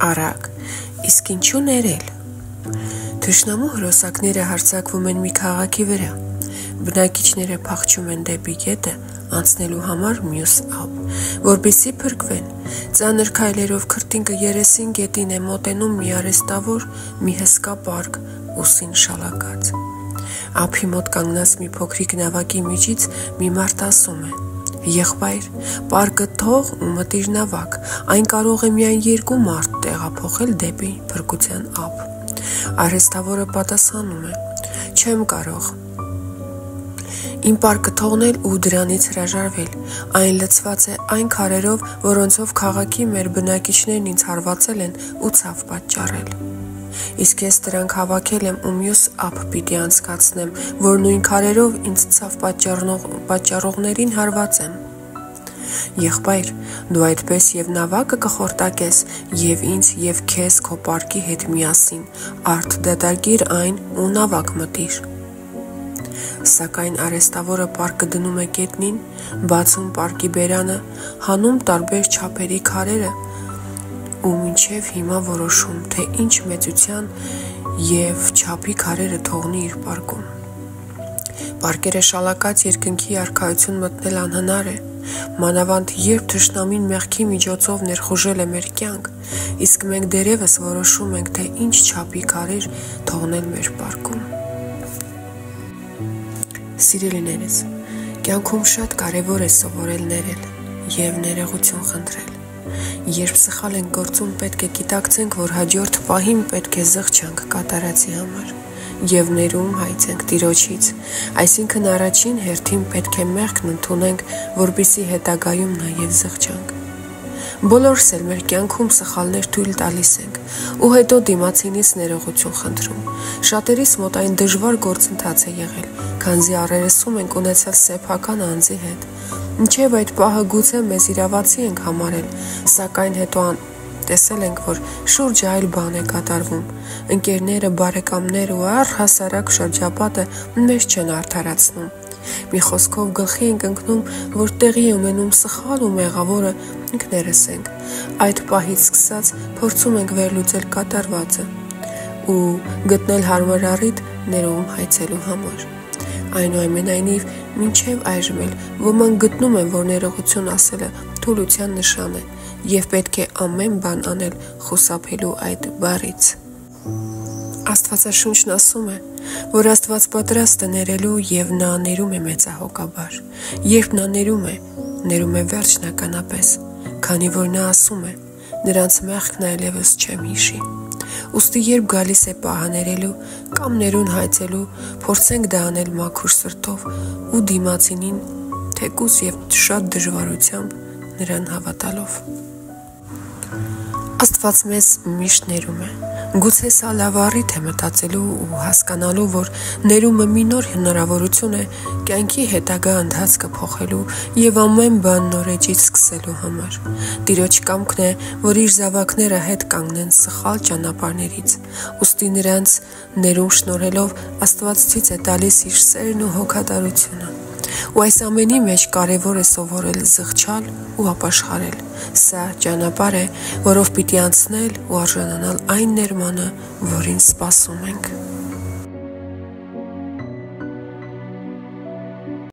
Արագ, իսկ ինչու ներել։ Թշնամու հրոսակները հարձակվում են մի քաղաքի վրա, բնակիչները փախչում են դեպի գետը անցնելու համար մյուս ափ, որպեսզի փրկվեն։ Ծանր քայլերով քրտինքը երեսին գետին է մոտենում մի արհեստավոր, մի հսկա պարկ, ուսին շալակած։ Ափի մոտ կանգնած մի փոքրիկ նավակի միջից մի մարդ ասում է. «Եղբայր, պարկը թող ու մտիր նավակ, այն կարող է միայն 2 մարդ տեղափոխել դեպի փրկության ափ»։ Արհեստավորը պատասխանում է. «Չեմ կարող իմ պարկը թողնել ու դրանից հրաժարվել, այն լցված է այն քարերով, որոնցով քաղաքի մեր բնակիչներն ինձ հարվածել են ու ցավ պատճառել։ Իսկ ես դրանք հավաքել եմ ու մյուս ափ պիտի անցկացնեմ, որ նույն քարերով ինձ ցավ պատճառողներին հարվածեմ։ Եղբայր, դու այդպես և նավակը կխորտակես, և ինձ և քեզ քո պարկի հետ միասին, արդ դատարկիր այն ու նավակ մտիր»։ Սակայն արհեստավորը պարկը դնում է գետնին, բացում պարկի բերանը, հանում տարբեր չափերի քարերը ու մինչև հիմա որոշում, թե ինչ մեծության և չափի քարերը թողնի իր պարկում։ Պարկերը շալակած երկնքի արքայություն մտնել անհնար է, մանավանդ երբ թշնամին մեղքի միջոցով ներխուժել է մեր կյանք, իսկ մենք դեռևս որոշում ենք, թե ինչ չափի քարեր թողնել մեր պարկում։ Սիրելիներս, կյանքում շատ կարևոր է սովորել ներել և ներողություն խնդրել։ Երբ սխալ ենք գործում, պետք է գիտակցենք, որ հաջորդ պահին պետք է զղջանք կատարածի համար և ներում հայցենք Տիրոջից, այսինքն առաջին հերթին պետք է մեղքն ընդունենք, որպեսզի հետագայում նաև զղջանք։ Բոլորս էլ մեր կյանքում սխալներ թույլ տալիս ենք ու հետո դիմացինից ներողություն խնդրում։ Շատերիս մոտ այն դժվար գործընթաց է եղել, քանզի առերեսում ենք ունեցել սեփական անձի հետ։ Մինչև այդ պահը գուցե մեզ իրավացի ենք համարել, սակայն հետո տեսել ենք, որ շուրջը այլ բան է կատարվում։ Ընկերները, բարեկամները ու առհասարակ շրջապատը մեզ չեն արդարացնում։ Մի խոսքով գլխի ենք ընկնում, որ տեղի է ունենում սխալ ու մեղավորը ինքներս ենք։ Այդ պահից սկսած փորձում ենք վերլուծել կատարվածը ու գտնել հարմար առիթ ներողում հայցելու համար։ Այնուամենայնիվ, մինչև այժմ էլ ոմանք գտնում են, որ ներողություն ասելը թուլության նշան է և պետք է ամեն բան անել խուսափելու այդ բառից։ Աստվածաշունչն ասում է, որ Աստված պատրաստ է ներելու և նա ներում է մեծահոգաբար։ Երբ նա ներում է վերջնականապես, քանի որ նա ասում է. «Նրանց մեղքն այլևս չեմ հիշի»։ Ուստի երբ գալիս է պահը ներելու կամ ներուն հայցելու, փորձենք դա անել մաքուր սրտով ու դիմացինին թեկուզ և շատ դժվարությամբ նրան հավատալով։ Աստված մեզ միշտ ներում է։ Գուցե սա լավ առիթ է մտածելու ու հասկանալու, որ ներումը մի նոր հնարավորություն է կյանքի հետագա ընթացքը փոխելու և ամեն բան նորեջից սկսելու համար։ Տիրոջ կամքն է, որ իր զավակները հետ կանգնեն սխալ ճանապարհներից, ուստի նրանց ներում շնորհելով Աստված ցույց է տալիս իր սերն ու հոգատարությունը։ Ու այս ամենի մեջ կարևոր է սովորել զղջալ ու ապաշխարել։ Սա ճանապարհ է, որով պիտի անցնել ու արժանանալ այն ներմանը, որին սպասում ենք։